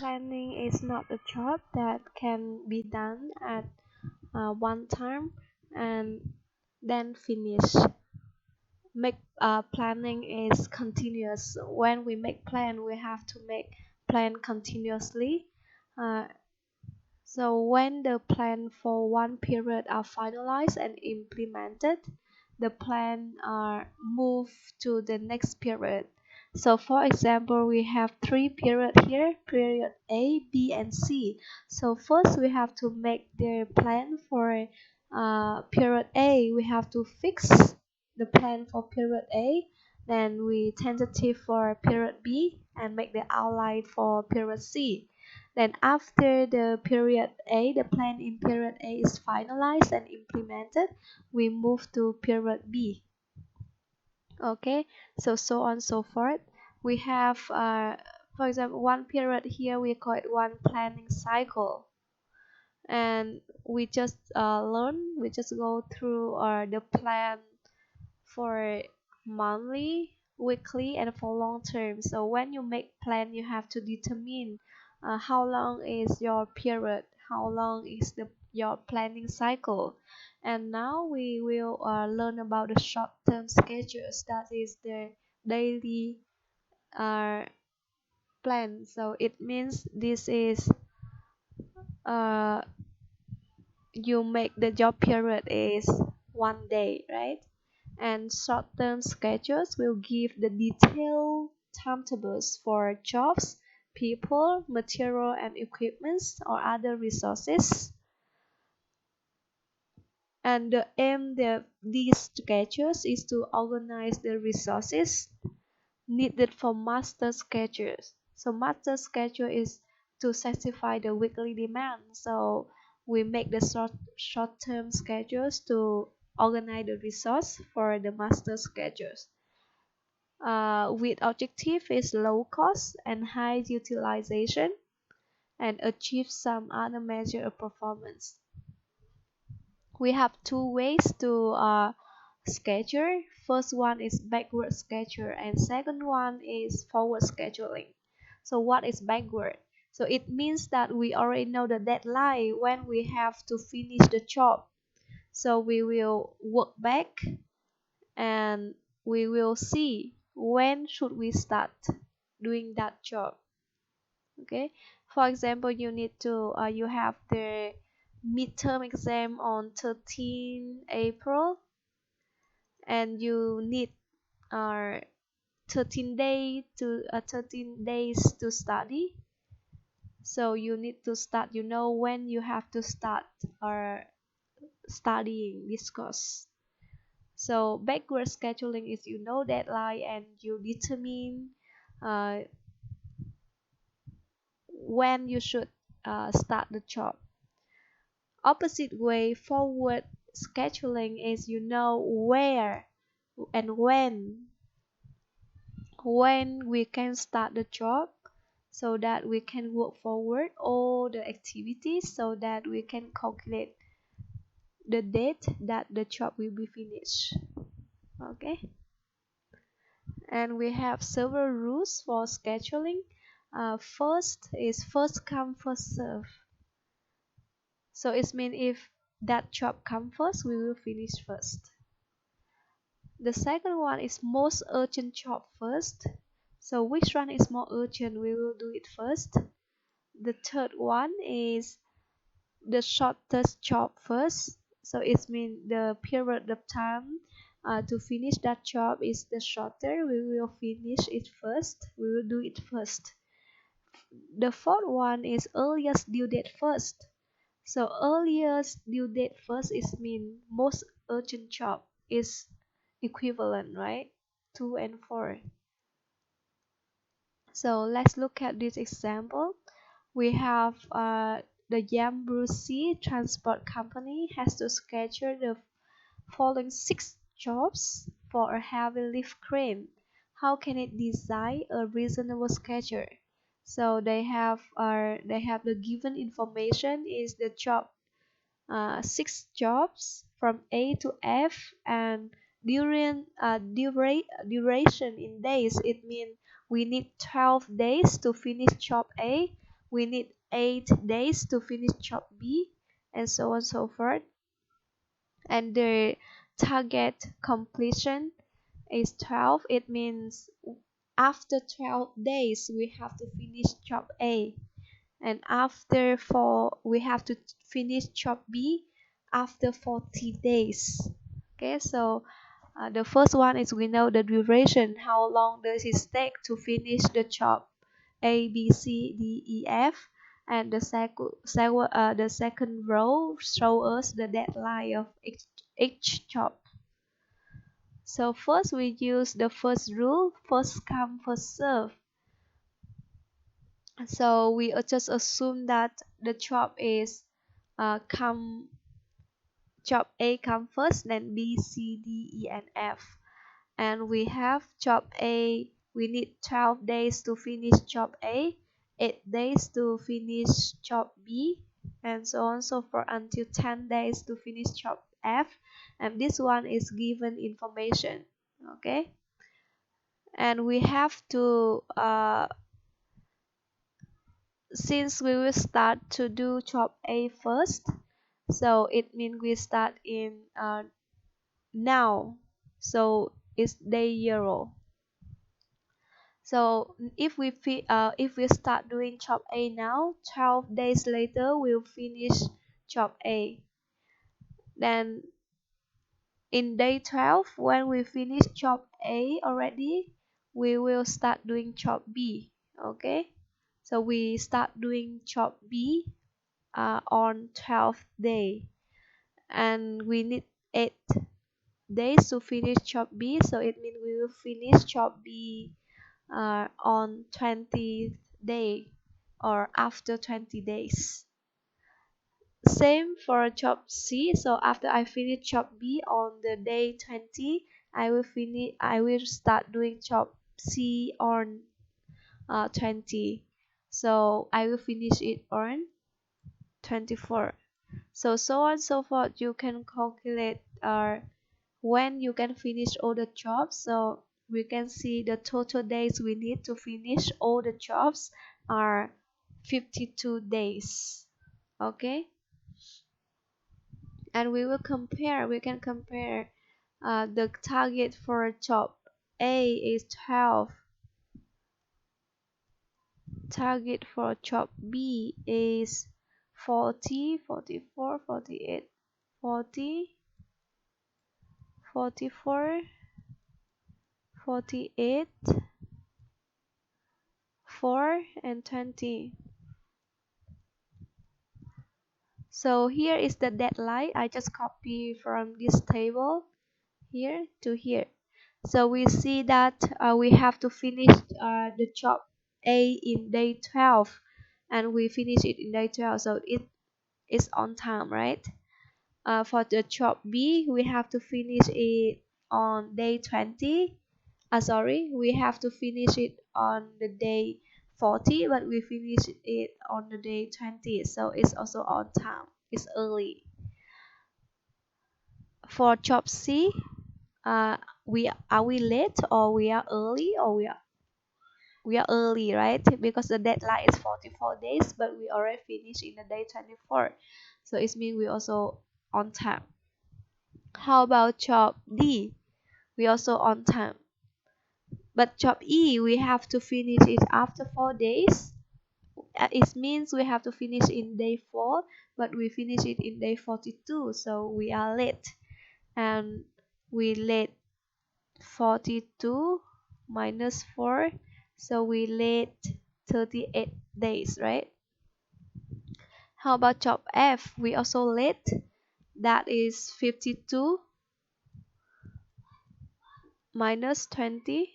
planning is not a job that can be done at one time and then finish. Make planning is continuous. When we make plan, we have to make plan continuously. Uh, so when the plan for one period are finalized and implemented, the plan are moved to the next period. So for example, we have three periods here, period A, B, and C. So first we have to make the plan for period A. We have to fix the plan for period A. Then we tentative for period B and make the outline for period C. Then after the period A, the plan in period A is finalized and implemented, we move to period B. Okay, so on so forth. We have, for example, one period here, we call it one planning cycle. And we just we just go through the plan for monthly, weekly, and for long term. So when you make plan, you have to determine how long is your period, how long is your planning cycle. And now we will learn about the short-term schedules. That is the daily uh, plan. So it means this is uh, you make the job period is one day, right? And short-term schedules will give the detailed timetables for jobs, people, material and equipments or other resources. And the aim of these schedules is to organize the resources needed for master schedules. So master schedule is to satisfy the weekly demand. So we make the short-term schedules to organize the resource for the master schedules. With objective is low cost and high utilization and achieve some other measure of performance. We have two ways to schedule. First one is backward schedule and second one is forward scheduling. So what is backward? So it means that we already know the deadline when we have to finish the job. So we will work back and we will see when should we start doing that job. Okay, for example, you need to you have the midterm exam on 13 April and you need uh, 13 days to study. So you need to start, you know when you have to start studying this course. So backward scheduling is you know deadline and you determine uh, when you should start the job. Opposite way, forward scheduling is you know where and when we can start the job so that we can work forward all the activities so that we can calculate the date that the job will be finished. Okay, and we have several rules for scheduling. First is first come first serve. So it means if that job come first, we will finish first. The second one is most urgent job first. So which one is more urgent, we will do it first. The third one is the shortest job first. So it means the period of time to finish that job is the shorter. We will finish it first. We will do it first. The fourth one is earliest due date first. So earliest due date first is mean most urgent job is equivalent, right? 2 and 4. So let's look at this example. We have the Yambrusi Transport Company has to schedule the following 6 jobs for a heavy lift crane. How can it design a reasonable schedule? So they have the given information is the job 6 jobs from A to F and duration in days. It means we need 12 days to finish job A, we need 8 days to finish job B, and so on and so forth. And the target completion is 12. It means after 12 days we have to finish job A, and after 4 we have to finish job B after 40 days. Okay, so the first one is we know the duration, how long does it take to finish the job A, B, C, D, E, F, and the second row shows us the deadline of each job. So first we use the first rule, first come first serve. So we just assume that the job is job A come first, then B, C, D, E, and F. And we have job A, we need 12 days to finish job A, 8 days to finish job B, and so on and so forth until 10 days to finish job F. And this one is given information. Okay, and we have to since we will start to do job A first, so it means we start in now, so it's day 0. So if we start doing job A now, 12 days later we'll finish job A. Then in day 12, when we finish job A already, we will start doing job B. Okay, so we start doing job B on 12th day, and we need 8 days to finish job B, so it means we will finish job B on 20th day or after 20 days. Same for job C. So after I finish job B on the day 20, I will start doing job C on 20. So I will finish it on 24. So on and so forth. You can calculate when you can finish all the jobs. So we can see the total days we need to finish all the jobs are 52 days. Okay, and we can compare the target for job A is 12, target for job B is 40, 44, 48, 40, 44, 48, 4, and 20. So here is the deadline. I just copy from this table here to here. So we see that we have to finish the job A in day 12, and we finish it in day 12, so it is on time, right? For the job B, we have to finish it on day 20. We have to finish it on the day 40, but we finish it on the day 20, so it's also on time. It's early. For job C, we late, or we are early, or we are early, right? Because the deadline is 44 days, but we already finished in the day 24, so it means we also on time. How about job D? We also on time. But job E, we have to finish it after 4 days. It means we have to finish in day 4, but we finish it in day 42, so we are late. And we late 42 minus 4, so we late 38 days, right? How about job F? We also late. That is 52 minus 20,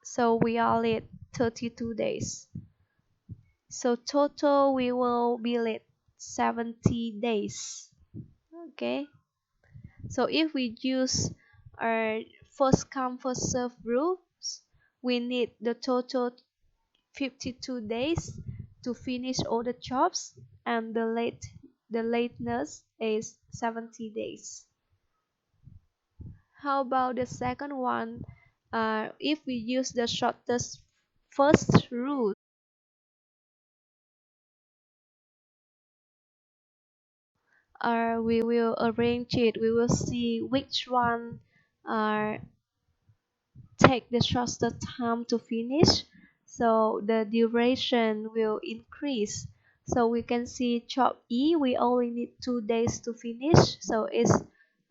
so we are late 32 days. So total we will be late 70 days. Okay, so if we use our first come first serve rules, we need the total 52 days to finish all the jobs, and the lateness is 70 days. How about the second one? If we use the shortest first rule, we will arrange it. We will see which one uh, take the shortest time to finish, so the duration will increase. So we can see job E, we only need 2 days to finish, so it's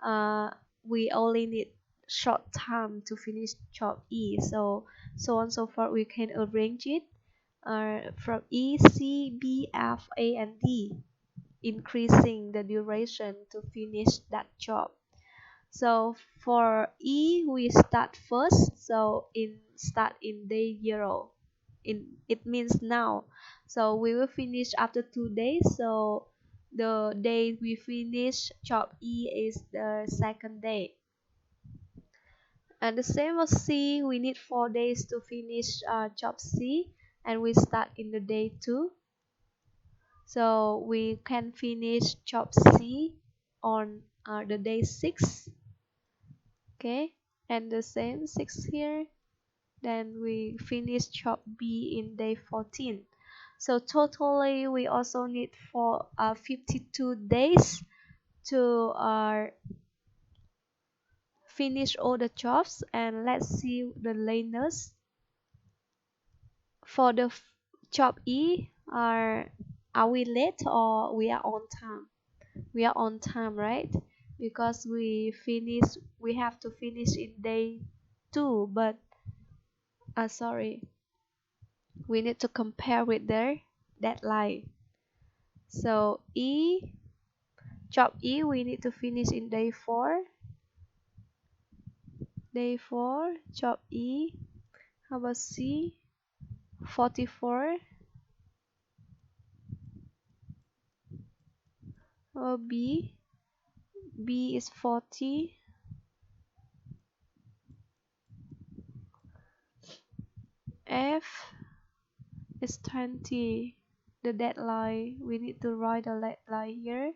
uh, we only need short time to finish job E. So on and so forth, we can arrange it from E, C, B, F, A, and D, increasing the duration to finish that job. So for E, we start first. So start in day 0. It means now. So we will finish after 2 days. So the day we finish job E is the second day. And the same as C, we need 4 days to finish job C, and we start in the day 2. So we can finish job C on the day 6. Okay, and the same 6 here. Then we finish job B in day 14. So totally we also need for 52 days to finish all the jobs. And let's see the lateness for the job E. Are we late or we are on time? We are on time, right? Because we have to finish in day 2, but sorry, we need to compare with their deadline. So job E, we need to finish in day 4. Day 4, job E. How about C? 44. Or B? B is 40. F is 20. The deadline, we need to write the deadline here.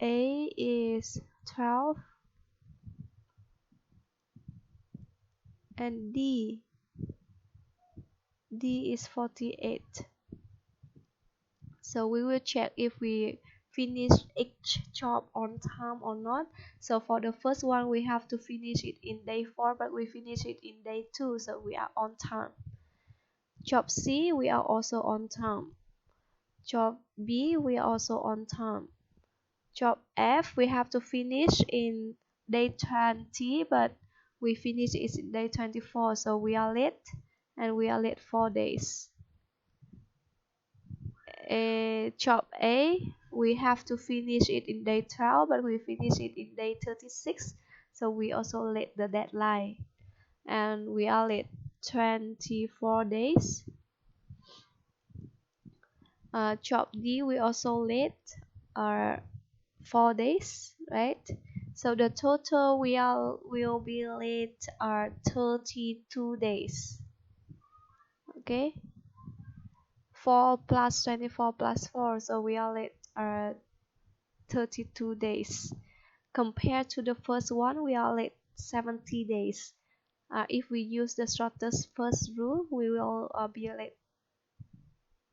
A is 12. And D is 48. So we will check if we finish each job on time or not. So for the first one, we have to finish it in day 4, but we finish it in day 2, so we are on time. Job C, we are also on time. Job B, we are also on time. Job F, we have to finish in day 20, but we finish it in day 24, so we are late, and we are late 4 days. Job A, we have to finish it in day 12, but we finish it in day 36, so we also late the deadline, and we are late 24 days. Job D, we also late 4 days, right? So the total will be late 32 days. Okay, 4 plus 24 plus 4, so we are late 32 days. Compared to the first one, we are late 70 days. If we use the shortest first rule, we will be late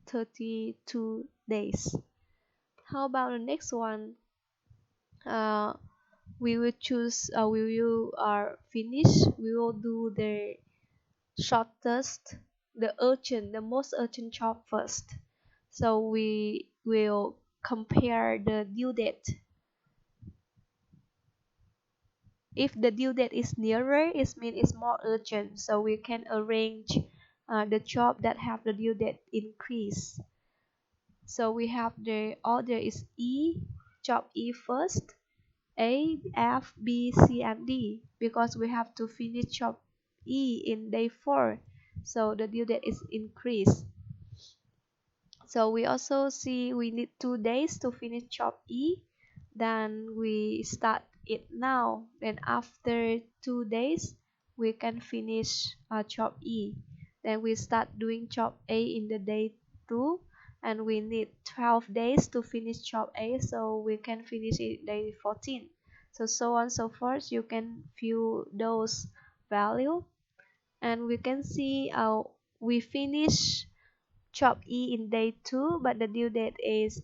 32 days. How about the next one? We will choose, we will finish, we will do the shortest, the most urgent job first. So we will compare the due date. If the due date is nearer, it means it's more urgent, so we can arrange the job that have the due date increase. So we have the order is job E first, A, F, B, C, and D, because we have to finish job E in day 4, so the due date is increased. So we also see we need 2 days to finish job E. Then we start it now. Then after 2 days, we can finish job E. Then we start doing job A in the day 2, and we need 12 days to finish job A, so we can finish it day 14. So on and so forth. You can view those value, and we can see we finish job E in day 2, but the due date is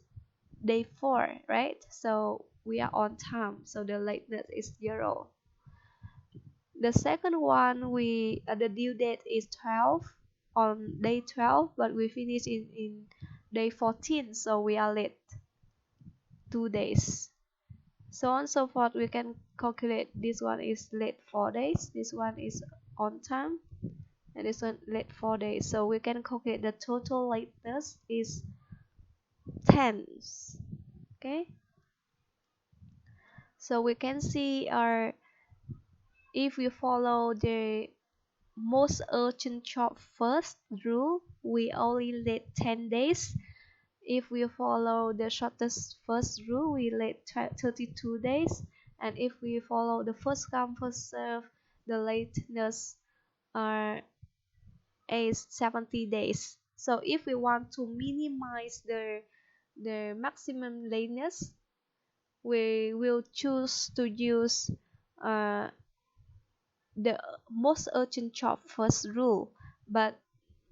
day 4, right? So we are on time, so the lateness is 0. The second one, the due date is 12 on day 12, but we finish in day 14, so we are late 2 days. So on and so forth. We can calculate this one is late 4 days, this one is on time, and this one late 4 days. So we can calculate the total lateness is 10. Okay, so we can see our if we follow the most urgent job first rule, we only late 10 days. If we follow the shortest first rule, we late 32 days. And if we follow the first come first serve, the lateness are is 70 days. So if we want to minimize the maximum lateness, we will choose to use uh, the most urgent job first rule. But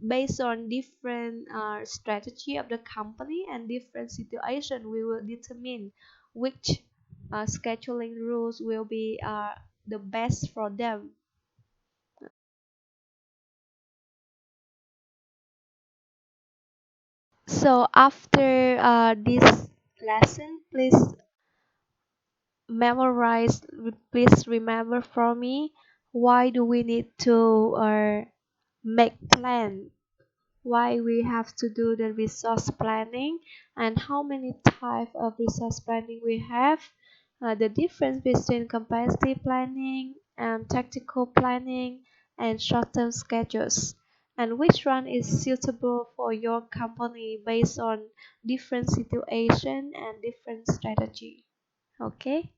based on different strategy of the company and different situation, we will determine which scheduling rules will be the best for them. So after this lesson, memorize please remember for me, why do we need to make plan, why we have to do the resource planning, and how many type of resource planning we have, the difference between capacity planning and tactical planning and short-term schedules, and which one is suitable for your company based on different situation and different strategy. Okay.